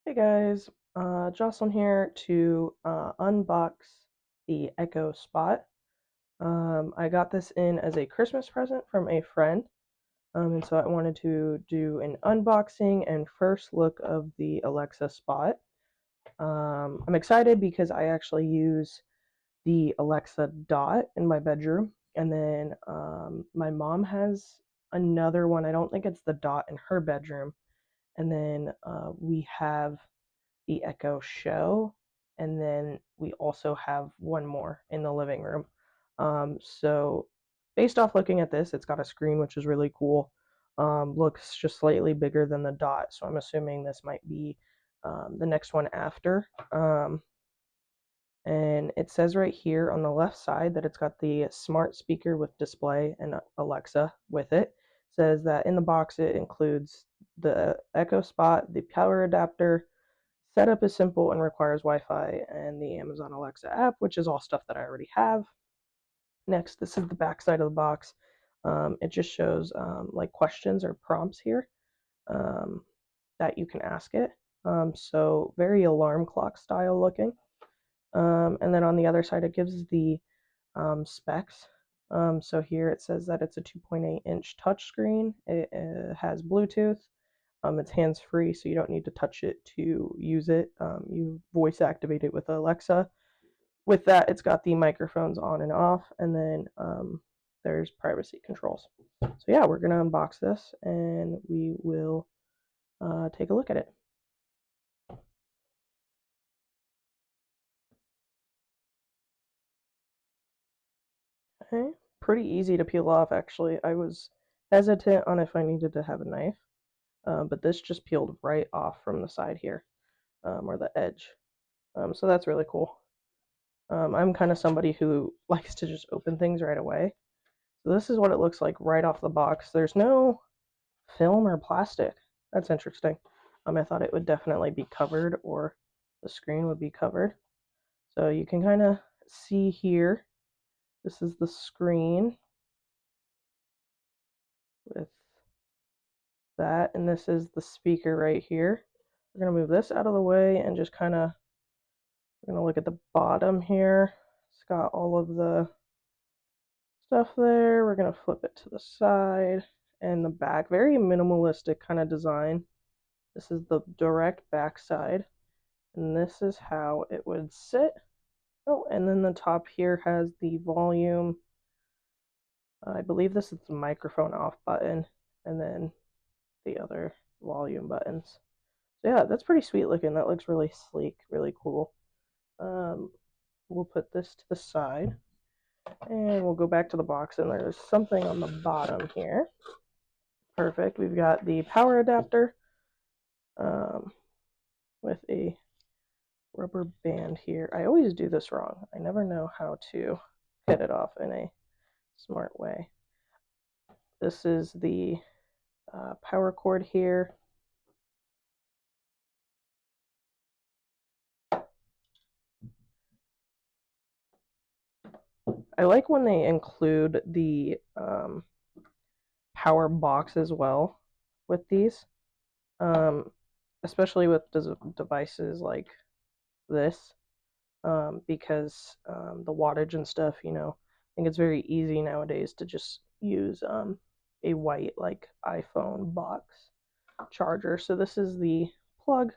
Hey guys, Jocelyn here to unbox the Echo Spot. I got this in as a Christmas present from a friend, and so I wanted to do an unboxing and first look of the Alexa Spot. I'm excited because I actually use the Alexa Dot in my bedroom, and then my mom has another one. I don't think it's the Dot in her bedroom, and then we have the Echo Show, and then we also have one more in the living room. So based off looking at this, it's got a screen which is really cool. Looks just slightly bigger than the Dot, so I'm assuming this might be the next one after. And it says right here on the left side that it's got the smart speaker with display and Alexa with it. It says that in the box it includes the Echo Spot, the power adapter. Setup is simple and requires Wi-Fi and the Amazon Alexa app, which is all stuff that I already have. Next, this is the back side of the box. It just shows like questions or prompts here um, that you can ask it. So very alarm clock style looking. And then on the other side, it gives the specs. So here it says that it's a 2.8-inch touchscreen. It has Bluetooth. It's hands-free, so you don't need to touch it to use it. You voice activate it with Alexa. With that, it's got the microphones on and off, and then there's privacy controls. So yeah, we're gonna unbox this, and we will take a look at it. Okay, pretty easy to peel off, actually. I was hesitant on if I needed to have a knife, but this just peeled right off from the side here, or the edge. So that's really cool. I'm kind of somebody who likes to just open things right away. So this is what it looks like right off the box. There's no film or plastic. That's interesting. I thought it would definitely be covered or the screen would be covered. So you can kind of see here, this is the screen with that, and this is the speaker right here. We're going to move this out of the way and just kind of, we're going to look at the bottom here. It's got all of the stuff there. We're going to flip it to the side and the back. Very minimalistic kind of design. This is the direct back side, and this is how it would sit. Oh, and then the top here has the volume. I believe this is the microphone off button, and then the other volume buttons. So yeah, that's pretty sweet looking. That looks really sleek, really cool. We'll put this to the side, and we'll go back to the box, and there's something on the bottom here. Perfect. We've got the power adapter with a rubber band here. I always do this wrong. I never know how to get it off in a smart way. This is the power cord here. I like when they include the power box as well with these, um, especially with devices like this, because the wattage and stuff, I think it's very easy nowadays to just use a white like iPhone box charger. So this is the plug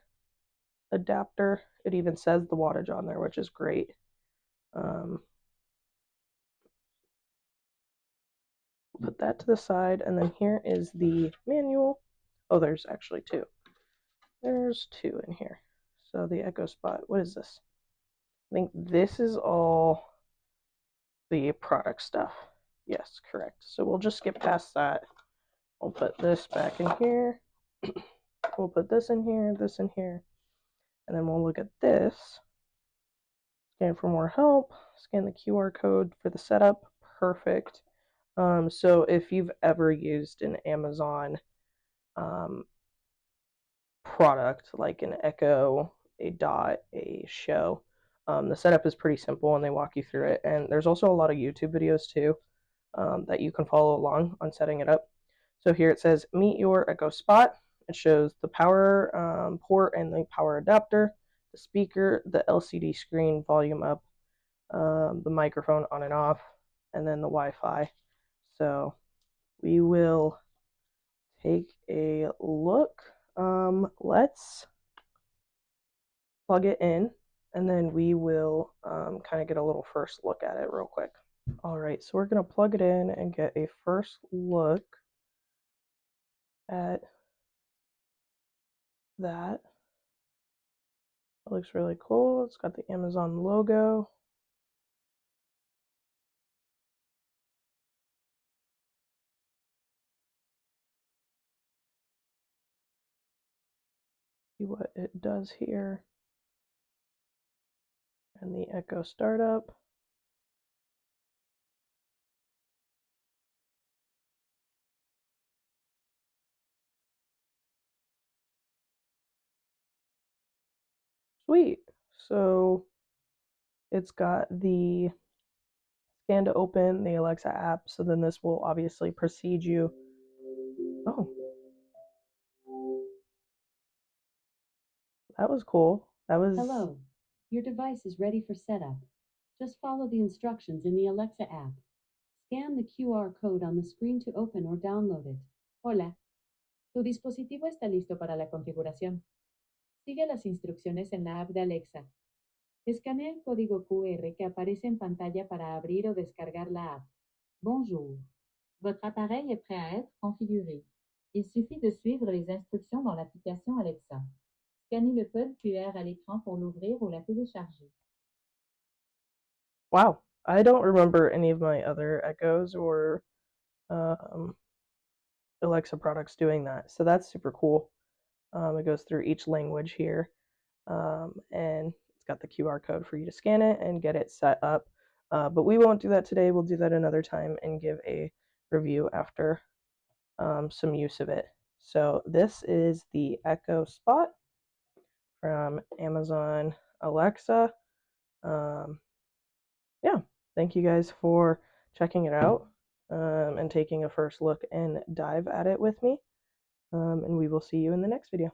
adapter. It even says the wattage on there, which is great. Put that to the side, and then here is the manual. Oh, there's actually two. There's two in here. So the Echo Spot, what is this? I think this is all the product stuff. Yes, correct. So we'll just skip past that. We'll put this back in here. We'll put this in here, and then we'll look at this. Scan for more help. Scan the QR code for the setup. Perfect. So if you've ever used an Amazon product like an Echo, a Dot, a Show, the setup is pretty simple and they walk you through it. And there's also a lot of YouTube videos too that you can follow along on setting it up. So here it says, meet your Echo Spot. It shows the power port and the power adapter, the speaker, the LCD screen volume up, the microphone on and off, and then the Wi-Fi. So we will take a look. Let's plug it in, and then we will kind of get a little first look at it real quick. All right, so we're going to plug it in and get a first look at that. It looks really cool. It's got the Amazon logo. See what it does here. And the Echo startup. Sweet. So it's got the scan to open the Alexa app. So then this will obviously precede you. Oh, that was cool. That was. Hello. Your device is ready for setup. Just follow the instructions in the Alexa app. Scan the QR code on the screen to open or download it. Hola. Tu dispositivo está listo para la configuración. Sigue las instrucciones en la app de Alexa. Escanea el código QR que aparece en pantalla para abrir o descargar la app. Bonjour. Votre appareil est prêt à être configuré. Il suffit de suivre les instructions dans l'application Alexa. Scannez le code QR à l'écran pour l'ouvrir ou la télécharger. Wow. I don't remember any of my other Echoes or Alexa products doing that. So that's super cool. It goes through each language here. And it's got the QR code for you to scan it and get it set up. But we won't do that today. We'll do that another time and give a review after some use of it. So this is the Echo Spot from Amazon Alexa. Yeah, thank you guys for checking it out and taking a first look and dive at it with me. And we will see you in the next video.